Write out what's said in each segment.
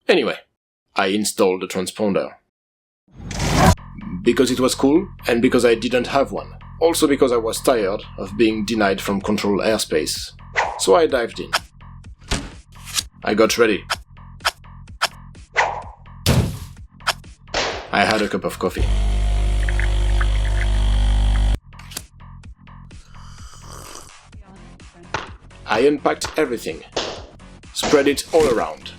Anyway, I installed the transponder. Because it was cool, and because I didn't have one. Also because I was tired of being denied from control airspace. So I dived in. I got ready. I had a cup of coffee. I unpacked everything. Spread it all around.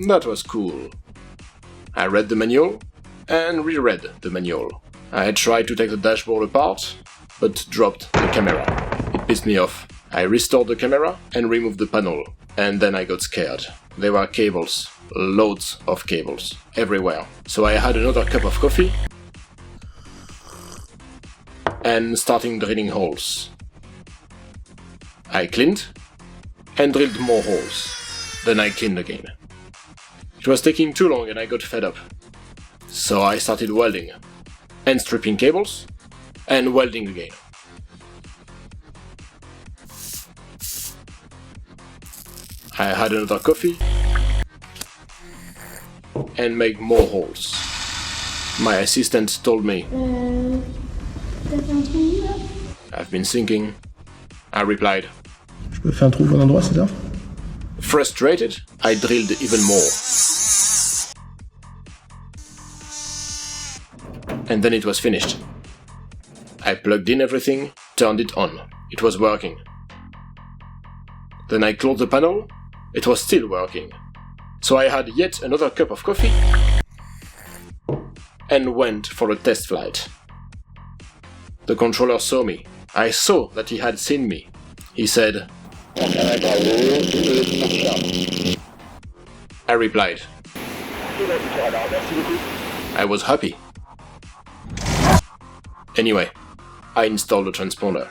That was cool. I read the manual and reread the manual. I had tried to take the dashboard apart, but dropped the camera. It pissed me off. I restored the camera and removed the panel, and then I got scared. There were cables, loads of cables, everywhere. So I had another cup of coffee and starting drilling holes. I cleaned and drilled more holes. Then I cleaned again. It was taking too long and I got fed up. So I started welding and stripping cables and welding again. I had another coffee and made more holes. My assistant told me, I've been thinking. I replied. Je peux faire un trou au bon endroit, c'est ça? Frustrated, I drilled even more. And then it was finished. I plugged in everything, turned it on. It was working. Then I closed the panel. It was still working. So I had yet another cup of coffee and went for a test flight. The controller saw me. I saw that he had seen me. He said, I replied. I was happy. Anyway, I installed the transponder.